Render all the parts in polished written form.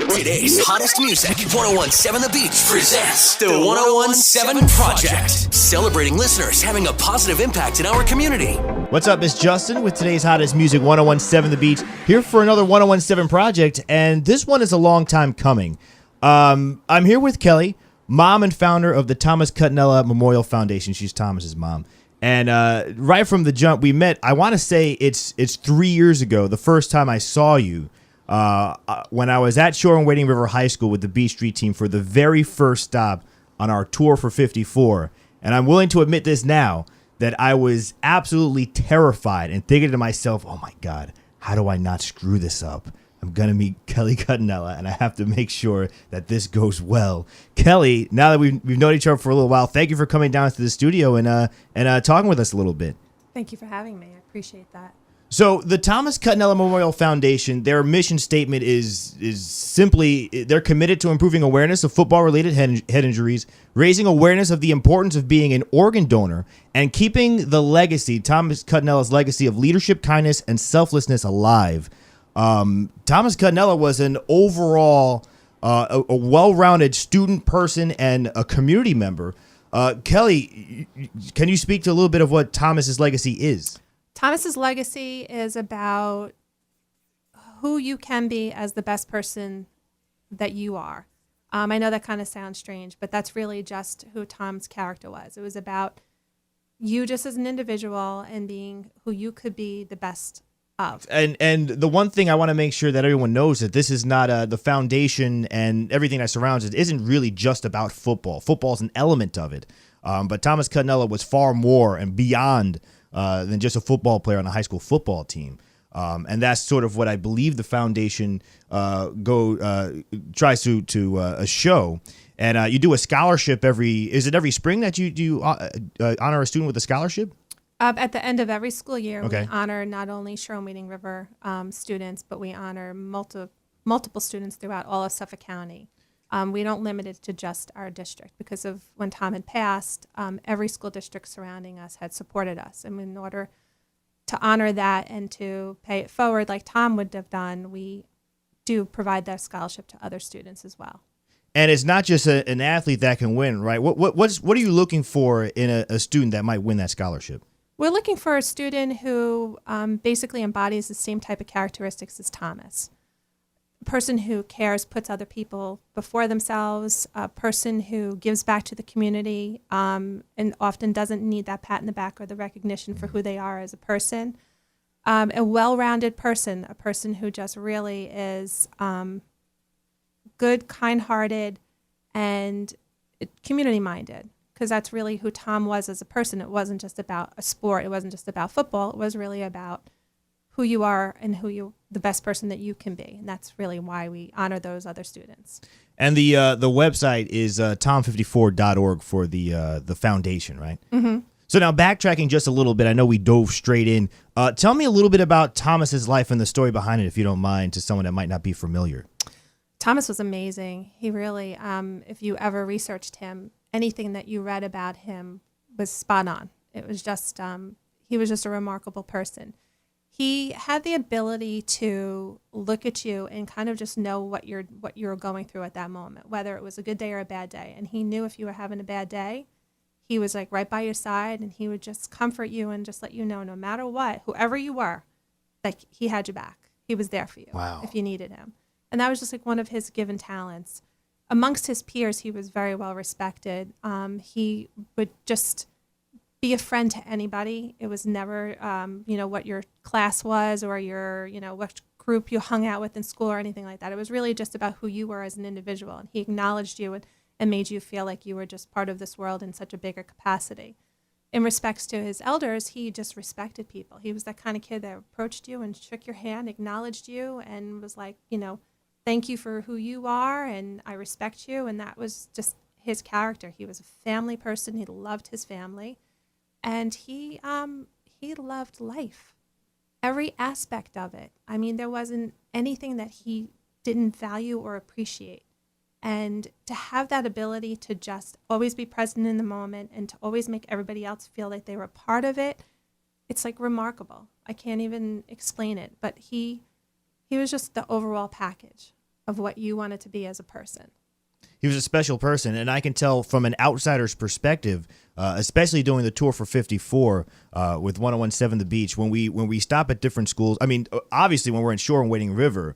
Today's hottest music, 1017 The Beat presents the 1017 Project, celebrating listeners having a positive impact in our community. What's up, it's Justin with today's hottest music, 1017 The Beat, here for another 1017 Project, and this one is a long time coming. I'm here with Kelly, mom and founder of the Thomas Cutinella Memorial Foundation. She's Thomas's mom. And right from the jump we met, I want to say it's 3 years ago, the first time I saw you, when I was at Shore and Wading River High School with the Beach Street team for the very first stop on our tour for 54. And I'm willing to admit this now, that I was absolutely terrified and thinking to myself, oh my God, how do I not screw this up? I'm going to meet Kelly Cutinella, and I have to make sure that this goes well. Kelly, now that we've known each other for a little while, thank you for coming down to the studio and talking with us a little bit. Thank you for having me. I appreciate that. So the Thomas Cutinella Memorial Foundation, their mission statement is simply they're committed to improving awareness of football-related head injuries, raising awareness of the importance of being an organ donor, and keeping the legacy, Thomas Cutinella's legacy of leadership, kindness, and selflessness alive. Thomas Cutinella was an overall a well-rounded student, person, and a community member. Kelly, can you speak to a little bit of what Thomas's legacy is? Thomas's legacy is about who you can be as the best person that you are. I know that kind of sounds strange, but that's really just who Tom's character was. It was about you just as an individual and being who you could be the best of. And the one thing I want to make sure that everyone knows that this is not the foundation and everything that surrounds it isn't really just about football. Football is an element of it. But Thomas Cutinella was far more and beyond than just a football player on a high school football team. And that's sort of what I believe the foundation tries to show. And you do a scholarship every spring that you honor a student with a scholarship? At the end of every school year, Okay. We honor not only Shore and Wading River students, but we honor multiple students throughout all of Suffolk County. We don't limit it to just our district because of when Tom had passed, every school district surrounding us had supported us. And in order to honor that and to pay it forward like Tom would have done, we do provide that scholarship to other students as well. And it's not just an athlete that can win, right? What are you looking for in a student that might win that scholarship? We're looking for a student who basically embodies the same type of characteristics as Thomas. A person who cares, puts other people before themselves, a person who gives back to the community and often doesn't need that pat in the back or the recognition for who they are as a person. A well-rounded person, a person who just really is good, kind-hearted, and community-minded. Because that's really who Tom was as a person. It wasn't just about a sport. It wasn't just about football. It was really about who you are and the best person that you can be. And that's really why we honor those other students. And the website is tom54.org for the foundation, right? Mm-hmm. So now backtracking just a little bit, I know we dove straight in. Tell me a little bit about Thomas's life and the story behind it, if you don't mind, to someone that might not be familiar. Thomas was amazing. He really, if you ever researched him, anything that you read about him was spot on. It was just, he was just a remarkable person. He had the ability to look at you and kind of just know what you're going through at that moment, whether it was a good day or a bad day. And he knew if you were having a bad day, he was like right by your side, and he would just comfort you and just let you know, no matter what, whoever you were, like he had your back. He was there for you. Wow. If you needed him. And that was just like one of his given talents. Amongst his peers, he was very well respected. He would just be a friend to anybody. It was never, what your class was or your, what group you hung out with in school or anything like that. It was really just about who you were as an individual. And he acknowledged you and made you feel like you were just part of this world in such a bigger capacity. In respects to his elders, he just respected people. He was that kind of kid that approached you and shook your hand, acknowledged you, and was like, thank you for who you are, and I respect you. And that was just his character. He was a family person. He loved his family, and he loved life, every aspect of it. I mean, there wasn't anything that he didn't value or appreciate. And to have that ability to just always be present in the moment and to always make everybody else feel like they were a part of it, it's like remarkable. I can't even explain it, but he was just the overall package of what you wanted to be as a person. He was a special person, and I can tell from an outsider's perspective, especially doing the tour for 54 with 1017 The Beach, when we stop at different schools. I mean, obviously, when we're in Shore and Wading River,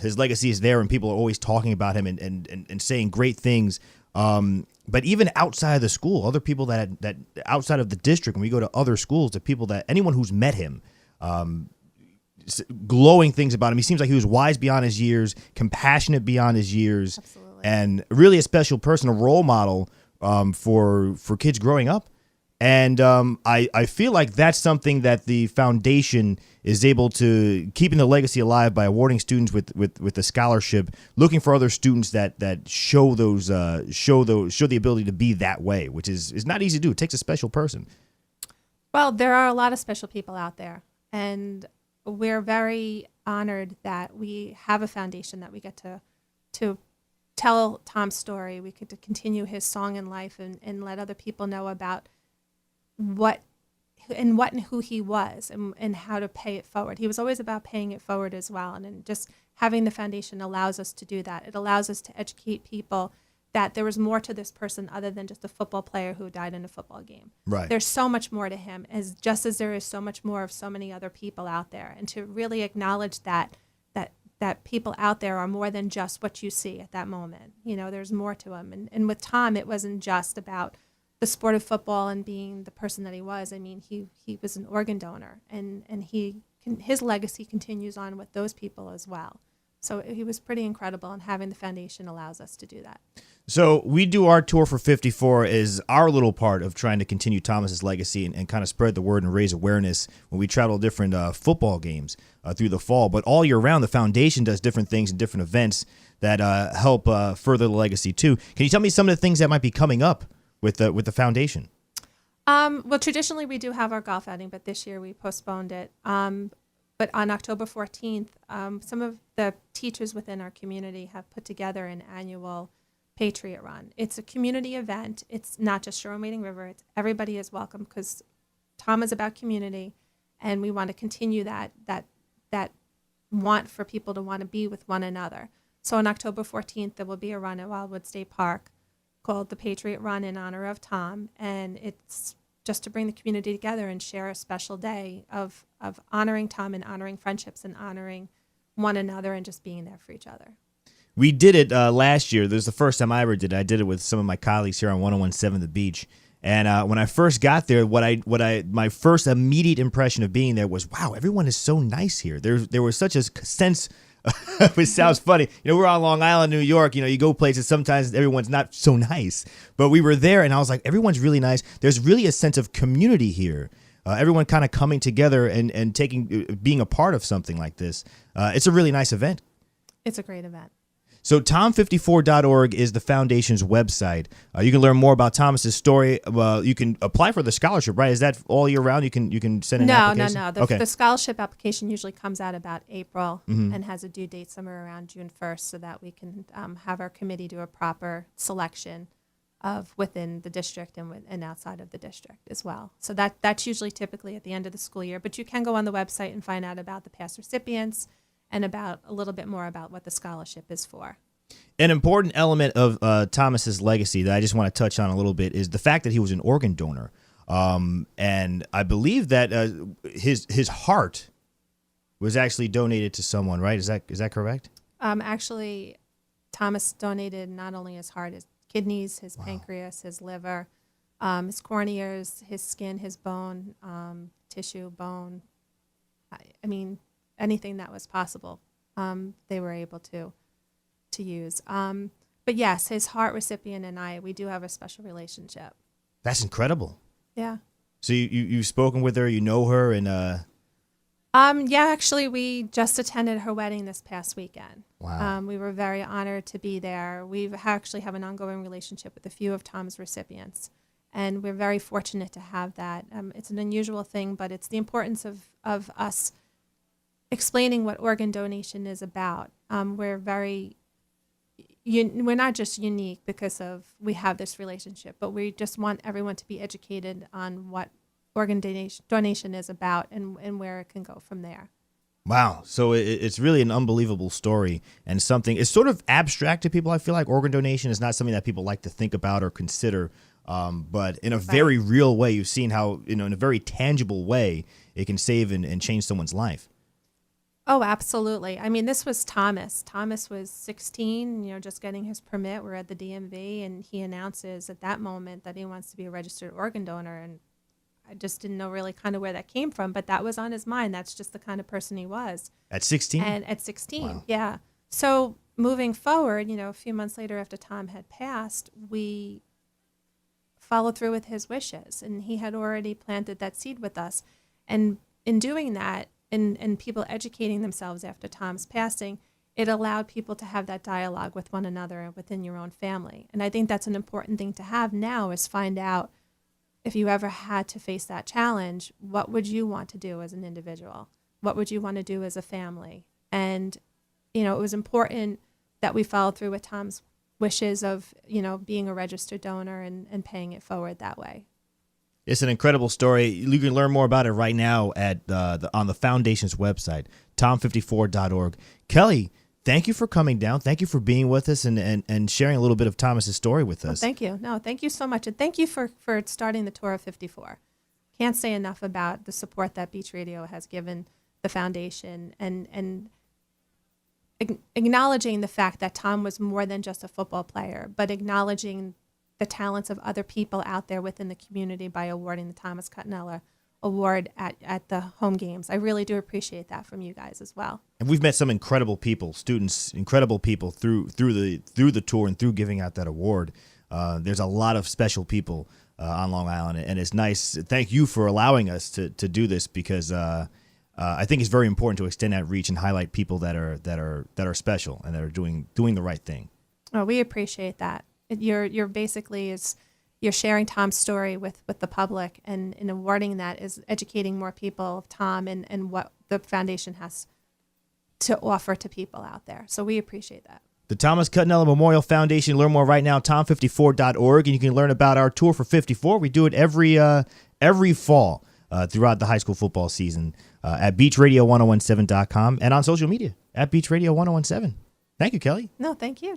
his legacy is there, and people are always talking about him and saying great things. But even outside of the school, other people that outside of the district, when we go to other schools, the people that anyone who's met him, glowing things about him. He seems like he was wise beyond his years, compassionate beyond his years. Absolutely. And really a special person, a role model for kids growing up. And I feel like that's something that the foundation is able to, keeping the legacy alive by awarding students with a scholarship, looking for other students that show the ability to be that way, which is not easy to do. It takes a special person. Well, there are a lot of special people out there, and we're very honored that we have a foundation that we get to tell Tom's story. We get to continue his song in life and let other people know about what and who he was and how to pay it forward. He was always about paying it forward as well. And just having the foundation allows us to do that. It allows us to educate people that there was more to this person other than just a football player who died in a football game. Right. There's so much more to him, just as there is so much more of so many other people out there. And to really acknowledge that people out there are more than just what you see at that moment. You know, there's more to him. And with Tom, it wasn't just about the sport of football and being the person that he was. I mean, he was an organ donor, and his legacy continues on with those people as well. So he was pretty incredible, and having the foundation allows us to do that. So we do our tour for 54 as our little part of trying to continue Thomas's legacy and kind of spread the word and raise awareness when we travel different football games through the fall. But all year round, the foundation does different things and different events that help further the legacy too. Can you tell me some of the things that might be coming up with the foundation? Well, traditionally we do have our golf outing, but this year we postponed it. But on October 14th, some of the teachers within our community have put together an annual Patriot Run. It's a community event. It's not just Shore and Wading River. It's everybody is welcome, because Tom is about community, and we want to continue that want for people to want to be with one another. So on October 14th, there will be a run at Wildwood State Park called the Patriot Run in honor of Tom, and it's just to bring the community together and share a special day of honoring Tom and honoring friendships and honoring one another and just being there for each other. We did it last year. This is the first time I ever did it. I did it with some of my colleagues here on 1017 The Beach. And when I first got there, my first immediate impression of being there was, wow, everyone is so nice here. There was such a sense, which sounds funny. You know, we're on Long Island, New York. You know, you go places, sometimes everyone's not so nice. But we were there, and I was like, everyone's really nice. There's really a sense of community here. Everyone kind of coming together and being a part of something like this. It's a really nice event. It's a great event. So tom54.org is the foundation's website. You can learn more about Thomas's story. You can apply for the scholarship, right? Is that all year round? You can send an application? No. The scholarship application usually comes out about April and has a due date somewhere around June 1st, so that we can have our committee do a proper selection of within the district and outside of the district as well. So that's usually typically at the end of the school year. But you can go on the website and find out about the past recipients and about a little bit more about what the scholarship is for. An important element of Thomas's legacy that I just want to touch on a little bit is the fact that he was an organ donor. And I believe that his heart was actually donated to someone, right? Is that correct? Actually, Thomas donated not only his heart, his kidneys, his pancreas, his liver, his corneas, his skin, his bone, tissue, bone. I mean, anything that was possible, they were able to use. But yes, his heart recipient and we do have a special relationship. That's incredible. Yeah. So you've spoken with her, you know her, and yeah, actually, we just attended her wedding this past weekend. Wow. We were very honored to be there. We actually have an ongoing relationship with a few of Tom's recipients, and we're very fortunate to have that. It's an unusual thing, but it's the importance of us explaining what organ donation is about. We're not just unique because we have this relationship, but we just want everyone to be educated on what organ donation is about and where it can go from there. Wow. So it's really an unbelievable story and something. It's sort of abstract to people. I feel like organ donation is not something that people like to think about or consider. But in a very real way, you've seen how, in a very tangible way, it can save and change someone's life. Oh, absolutely. I mean, this was Thomas. Thomas was 16, just getting his permit. We're at the DMV, and he announces at that moment that he wants to be a registered organ donor. And I just didn't know really kind of where that came from, but that was on his mind. That's just the kind of person he was. At 16? And at 16, wow. Yeah. So moving forward, a few months later after Tom had passed, we followed through with his wishes, and he had already planted that seed with us. And in doing that, and people educating themselves after Tom's passing, it allowed people to have that dialogue with one another and within your own family. And I think that's an important thing to have now, is find out, if you ever had to face that challenge, what would you want to do as an individual? What would you want to do as a family? And, it was important that we followed through with Tom's wishes of, being a registered donor and paying it forward that way. It's an incredible story. You can learn more about it right now at on the foundation's website, tom54.org. Kelly, thank you for coming down. Thank you for being with us and sharing a little bit of Thomas's story with us. Well, thank you. No, thank you so much. And thank you for starting the Tour of 54. Can't say enough about the support that Beach Radio has given the foundation and acknowledging the fact that Tom was more than just a football player, but acknowledging the talents of other people out there within the community by awarding the Thomas Cutinella Award at the home games. I really do appreciate that from you guys as well. And we've met some incredible people, students, incredible people through the tour and through giving out that award. There's a lot of special people on Long Island, and it's nice. Thank you for allowing us to do this, because I think it's very important to extend that reach and highlight people that are special and that are doing the right thing. Oh, we appreciate that. You're basically you're sharing Tom's story with the public, and in awarding that is educating more people of Tom and what the foundation has to offer to people out there. So we appreciate that. The Thomas Cutinella Memorial Foundation. Learn more right now, tom54.org, and you can learn about our tour for 54. We do it every fall throughout the high school football season at beachradio1017.com and on social media at beachradio1017. Thank you, Kelly. No, thank you.